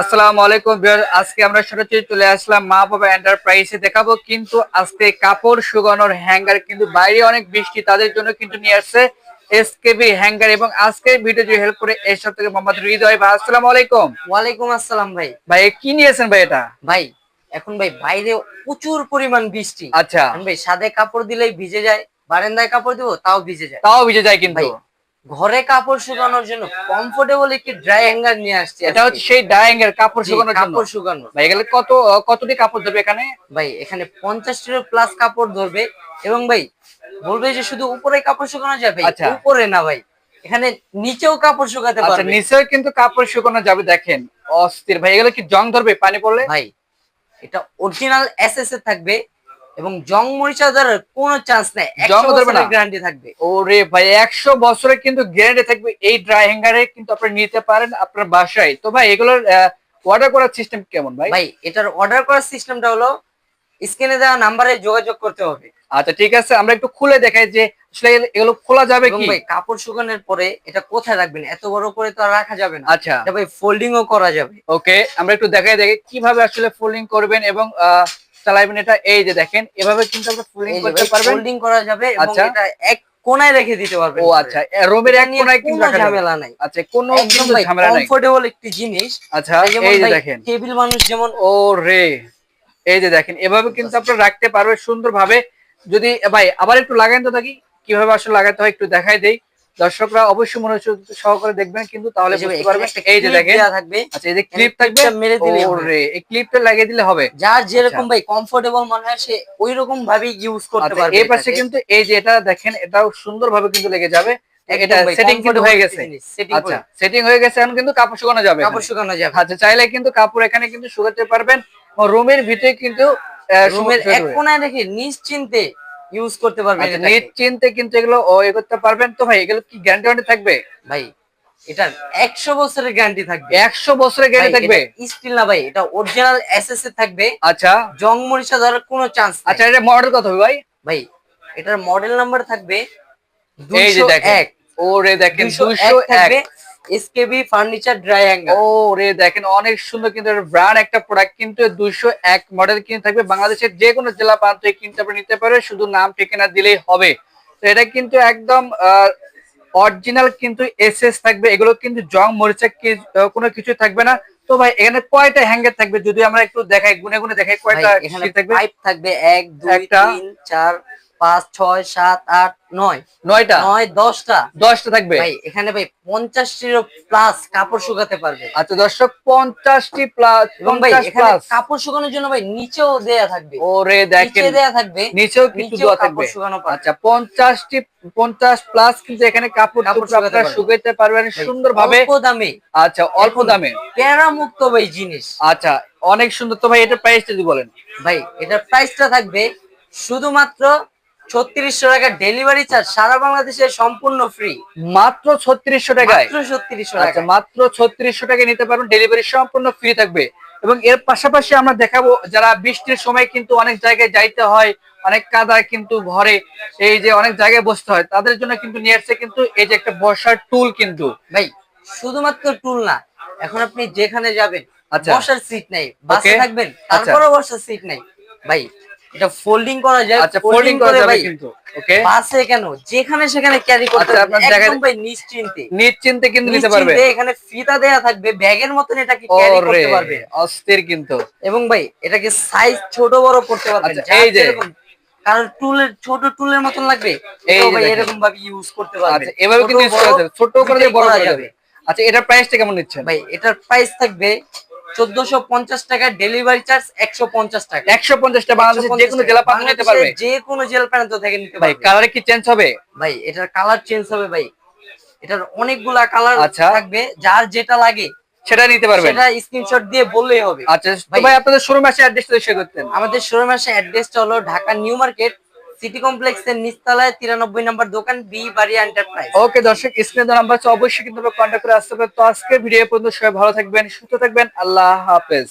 আসসালামু আলাইকুম ভিউয়ার, আজকে আমরা সরাসরি চলে আসলাম মা বাবা এন্টারপ্রাইজে দেখাবো কিন্তু আজকে কাপড় শুকানোর হ্যাঙ্গার। কিন্তু বাইরে অনেক বৃষ্টি, তাদের জন্য কিন্তু নিয়ে আসছে এসকেবি হ্যাঙ্গার। এবং আজকের ভিডিও যে হেল্প করে এর সাথে মোহাম্মদ হৃদয় ভাই। আসসালামু আলাইকুম। ওয়ালাইকুম আসসালাম ভাই। ভাই কি নিয়েছেন ভাই এটা? ভাই এখন ভাই বাইরে প্রচুর পরিমাণ বৃষ্টি। আচ্ছা, ভাই সাদে কাপড় দিলেই ভিজে যায়, বারান্দায় কাপড় দিব তাও ভিজে যায়। তাও ভিজে যায় কিন্তু। ভাই ঘরে কাপড় শুকানোর জন্য কমফোর্টেবল একটি ড্রাই হ্যাঙ্গার নিয়ে আসছি। এটা হচ্ছে সেই ড্রাই হ্যাঙ্গার কাপড় শুকানোর জন্য। কাপড় শুকানো ভাই এগুলো কতটি কাপড় ধরবে এখানে? ভাই এখানে 50টির প্লাস কাপড় ধরবে। এবং ভাই বলবে যে শুধু উপরে কাপড় শুকানো যায়, ভাই আচ্ছা, উপরে না ভাই, এখানে নিচেও কাপড় শুকাতে আচ্ছা পারবে। নিচেও কিন্তু কাপড় শুকানো যাবে। দেখেন অস্থির ভাই। এগুলো কি জং ধরবে পানি পড়লে? ভাই এটা অরিজিনাল এসএস এ থাকবে এবং জং মরিচা ধরার কোনো চান্স নাই। জং 100 ধরবে না? বছরের গ্যারান্টি থাকবে। ওরে ভাই 100 বছরের কিন্তু গ্যারান্টি থাকবে এই ড্রাই হ্যাঙ্গারে। কিন্তু আপনি নিতে পারেন আপনার বাসায়। তো ভাই এগুলোর অর্ডার করার সিস্টেম কেমন ভাই? ভাই এটার অর্ডার করার সিস্টেমটা হলো স্ক্রিনে দেওয়া নাম্বারে যোগাযোগ করতে হবে। আচ্ছা ঠিক আছে, আমরা একটু খুলে দেখাই যে আসলে এগুলো খোলা যাবে এবং কি? ভাই কাপড় শুকানোর পরে এটা কোথায় রাখবেন, এত বড় করে তো আর রাখা যাবে না। আচ্ছা এটা ভাই ফোল্ডিং ও করা যাবে। ওকে, আমরা একটু দেখাই দেখি কিভাবে আসলে ফোল্ডিং করবেন এবং চালাবেন এটা। এই যে দেখেন এভাবে কিন্তু আপনি ফোল্ডিং এই যে করতে ভাই পারবেন। ফোল্ডিং করা যাবে এবং আচ্ছা, এটা এক কোণায় রেখে দিতে পারবেন। ও আচ্ছা, রুমের এক কোণায় কিন্তু কোনো রাখা যাবে। ঝামেলা নাই। আচ্ছা, কোনো একদম কিন্তু ভাই ঝামেলা নাই। কমফোর্টেবল একটি জিনিস। আচ্ছা যেমন এই যে ভাই দেখেন, টেবিল মানুষ যেমন ও রে, এই যে দেখেন এভাবে কিন্তু আপনারা রাখতে পারবেন সুন্দরভাবে। যদি ভাই আবার একটু লাগাইন তো দেখি কিভাবে আসলে লাগাতে হয়, একটু দেখাই দেই। দর্শকরা অবশ্যই মনোযোগ সহকারে দেখবেন কিন্তু, তাহলে বুঝতে পারবেন। এই যে দেখেন, থাকবে, আচ্ছা এই যে ক্লিপ থাকবে, মেরে দিলেই হবে। ওরে এই ক্লিপটা লাগিয়ে দিলে হবে। যার আচ্ছা যেরকম ভাই কমফোর্টেবল মনে হয় সে ওই রকম ভাবে ইউজ করতে আচ্ছা, পারবে। এই পাশে কিন্তু এই যে এটা দেখেন, এটাও সুন্দরভাবে কিন্তু লেগে যাবে। এটা সেটিং কিন্তু হয়ে গেছে। আচ্ছা সেটিং হয়ে গেছে, এখন কিন্তু কাপড় শুকানো যাবে। কাপড় শুকানো যাবে। আচ্ছা চাইলে কিন্তু কাপড় এখানে কিন্তু শুকাতে পারবেন। রুমের ভিতরে কিন্তু রুমের এক কোণায় রেখে নিশ্চিন্তে ইউজ করতে পারবেন। আচ্ছা নিশ্চিন্তে কিন্তু এগুলো এ করতে পারবেন। তো ভাই এগুলো কি গ্যারান্টি ওয়ারেন্টি থাকবে? ভাই এটার 100 বছরের গ্যারান্টি থাকবে। 100 বছরের গ্যারান্টি থাকবে? স্টিল না ভাই, এটা অরিজিনাল এসএস এ থাকবে। আচ্ছা জং মরিচা ধরার কোনো চান্স নাই। আচ্ছা, এটা মডেল কত হবে ভাই? ভাই এটার মডেল নাম্বার থাকবে এই যে দেখেন, 201। ওরে দেখেন 201 থাকবে 201। SKB furniture dry hanger. ওরে দেখেন অনেক সুন্দর কিন্তু ব্র্যান্ড একটা প্রোডাক্ট। কিন্তু 201 মডেল কিন্তু থাকবে। বাংলাদেশের যে কোনো জেলা প্রান্তে কিন্তু আপনি নিতে পারবে, শুধু নাম ঠিকানা দিলেই হবে। তো এটা কিন্তু একদম অরিজিনাল কিন্তু এসএস থাকবে। এগুলো কিন্তু জং মরিচা কোনো কিছু থাকবে না। তো ভাই এখানে কয়টা হ্যাঙ্গার থাকবে যদি আমরা একটু দেখাই, গুনে গুনে দেখাই কয়টা এখানে থাকবে? পাইপ থাকবে 1 2 একটা, 3 4 5 6 7 8 9 9টা, 9 10টা। 10টা থাকবে। ভাই এখানে ভাই 50টির প্লাস কাপড় শুকাতে পারবে। আচ্ছা দর্শক 50টি প্লাস, এবং ভাই 50 এখানে প্লাস। কাপড় শুকানোর জন্য ভাই নিচেও দেয়া থাকবে। ওরে দেখেন নিচে দেয়া থাকবে, নিচেও কিছু দেওয়া থাকবে। কাপড় শুকানো পারবে। আচ্ছা 50 প্লাস কিন্তু এখানে কাপড় আপনারা শুকাইতে পারবেন সুন্দরভাবে অল্প দামে। আচ্ছা অল্প দামে, প্যারা মুক্ত ভাই জিনিস। আচ্ছা অনেক সুন্দর। তো ভাই এটা প্রাইসটা যদি বলেন? ভাই এটার প্রাইসটা থাকবে শুধুমাত্র 3600 টাকা, ডেলিভারি চার্জ সারা বাংলাদেশে সম্পূর্ণ ফ্রি। মাত্র 3600 টাকায়? মাত্র 3600 আচ্ছা টাকা। মাত্র 3600 টাকায় নিতে পারবেন, ডেলিভারি সম্পূর্ণ ফ্রি থাকবে। এবং এর পাশাপাশি আমরা দেখাবো যারা বৃষ্টির সময় কিন্তু অনেক জায়গায় যাইতে হয়, অনেক কাদা কিন্তু ঘরে, এই যে অনেক জায়গায় বসতে হয়, তাদের জন্য কিন্তু নিয়ে আসছে কিন্তু এই যে একটা বসার টুল কিন্তু। ভাই শুধুমাত্র টুল না, এখন আপনি যেখানে যাবেন আচ্ছা বসার সিট নাই, বাসে থাকবেন আচ্ছা তারপরেও বসার সিট নাই। ভাই এটা ফোল্ডিং করা যায়। আচ্ছা ফোল্ডিং করা যাবে ভাই কিন্তু। ওকে, বাসে কেন যেখানে সেখানে ক্যারি করতে আচ্ছা পারবেন আপনার একদম ভাই নিশ্চিন্তে। নিশ্চিন্তে কিন্তু নিতে পারবে। এখানে ফিতা দেয়া থাকবে, ব্যাগের মতন এটাকে ক্যারি করতে পারবে। অস্থির কিন্তু। এবং ভাই এটাকে সাইজ ছোট বড় করতে পারবেন। আচ্ছা এই যে কারণ টুলের ছোট টুলের মতন লাগবে, এই ভাই যে এরকম ভাবে ইউজ করতে পারবেন। আচ্ছা এভাবে কিন্তু ইউজ করা যাবে, ছোট করে দিয়ে বড় করা যাবে। আচ্ছা এটার প্রাইসটা কেমন নিচ্ছেন? ভাই এটার প্রাইস থাকবে 1450 টাকা, ডেলিভারি চার্জ 150 টাকা। 150 টাকা, বাংলাদেশের যে কোনো জেলা প্রান্ত নিতে পারবে। যে কোনো জেলা প্রান্ত থেকে নিতে ভাই পারবে। কালারে কি চেঞ্জ হবে? ভাই এটার কালার চেঞ্জ হবে। ভাই এটার অনেকগুলা কালার আচ্ছা থাকবে, যার যেটা লাগে সেটা নিতে পারবেন, সেটা স্ক্রিনশট দিয়ে বললেই হবে। আচ্ছা ভাই আপনাদের শোরুম আসে অ্যাড্রেসটা শেয়ার করতেন? আমাদের শোরুমের অ্যাড্রেসটা হলো ঢাকা নিউ মার্কেট সিটি কমপ্লেক্সের নিচতলায় 93 নম্বর দোকান, বি বাড়িয়া এন্টারপ্রাইজ। ওকে দর্শক, স্ক্রিনে নাম্বার আছে, অবশ্যই কিন্তু কন্টাক্ট করে আসতে পারেন। তো আজকে ভিডিও পর্যন্ত সবাই ভালো থাকবেন, সুস্থ থাকবেন, আল্লাহ হাফেজ।